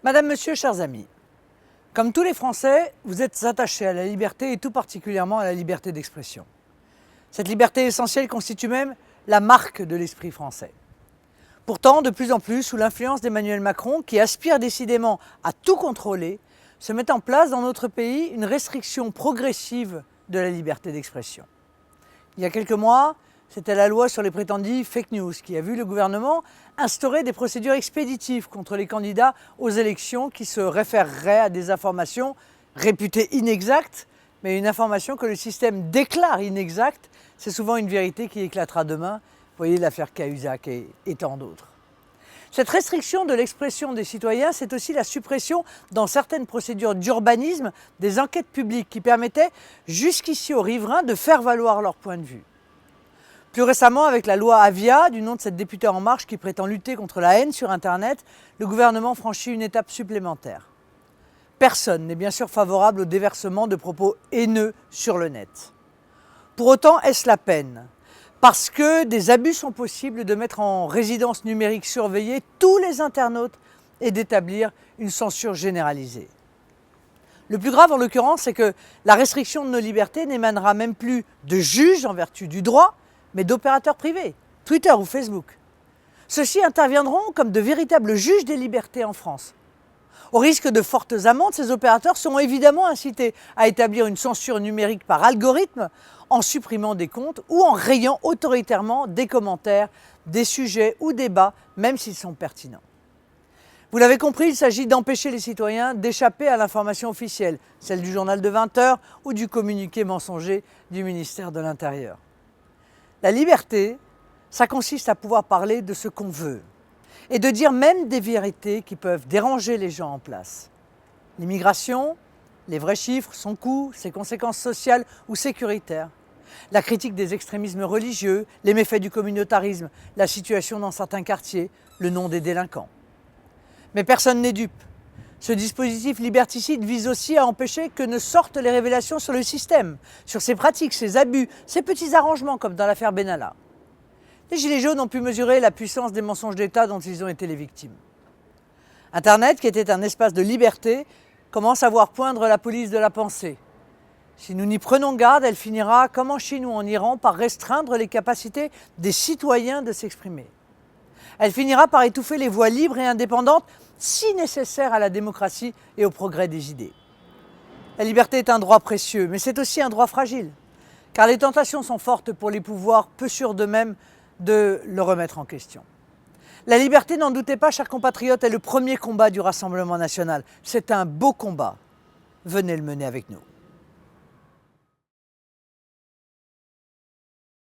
Madame, Monsieur, chers amis, comme tous les Français, vous êtes attachés à la liberté et tout particulièrement à la liberté d'expression. Cette liberté essentielle constitue même la marque de l'esprit français. Pourtant, de plus en plus, sous l'influence d'Emmanuel Macron, qui aspire décidément à tout contrôler, se met en place dans notre pays une restriction progressive de la liberté d'expression. Il y a quelques mois, c'était la loi sur les prétendues fake news qui a vu le gouvernement instaurer des procédures expéditives contre les candidats aux élections qui se référeraient à des informations réputées inexactes, mais une information que le système déclare inexacte, c'est souvent une vérité qui éclatera demain. Vous voyez l'affaire Cahuzac et tant d'autres. Cette restriction de l'expression des citoyens, c'est aussi la suppression dans certaines procédures d'urbanisme des enquêtes publiques qui permettaient jusqu'ici aux riverains de faire valoir leur point de vue. Plus récemment, avec la loi Avia, du nom de cette députée En Marche qui prétend lutter contre la haine sur Internet, le gouvernement franchit une étape supplémentaire. Personne n'est bien sûr favorable au déversement de propos haineux sur le net. Pour autant, est-ce la peine ? Parce que des abus sont possibles de mettre en résidence numérique surveillée tous les internautes et d'établir une censure généralisée. Le plus grave en l'occurrence, c'est que la restriction de nos libertés n'émanera même plus de juges en vertu du droit, mais d'opérateurs privés, Twitter ou Facebook. Ceux-ci interviendront comme de véritables juges des libertés en France. Au risque de fortes amendes, ces opérateurs seront évidemment incités à établir une censure numérique par algorithme en supprimant des comptes ou en rayant autoritairement des commentaires, des sujets ou débats, même s'ils sont pertinents. Vous l'avez compris, il s'agit d'empêcher les citoyens d'échapper à l'information officielle, celle du journal de 20 heures ou du communiqué mensonger du ministère de l'Intérieur. La liberté, ça consiste à pouvoir parler de ce qu'on veut et de dire même des vérités qui peuvent déranger les gens en place. L'immigration, les vrais chiffres, son coût, ses conséquences sociales ou sécuritaires, la critique des extrémismes religieux, les méfaits du communautarisme, la situation dans certains quartiers, le nom des délinquants. Mais personne n'est dupe. Ce dispositif liberticide vise aussi à empêcher que ne sortent les révélations sur le système, sur ses pratiques, ses abus, ses petits arrangements comme dans l'affaire Benalla. Les Gilets jaunes ont pu mesurer la puissance des mensonges d'État dont ils ont été les victimes. Internet, qui était un espace de liberté, commence à voir poindre la police de la pensée. Si nous n'y prenons garde, elle finira, comme en Chine ou en Iran, par restreindre les capacités des citoyens de s'exprimer. Elle finira par étouffer les voix libres et indépendantes, si nécessaires à la démocratie et au progrès des idées. La liberté est un droit précieux, mais c'est aussi un droit fragile, car les tentations sont fortes pour les pouvoirs peu sûrs d'eux-mêmes de le remettre en question. La liberté, n'en doutez pas, chers compatriotes, est le premier combat du Rassemblement national. C'est un beau combat. Venez le mener avec nous.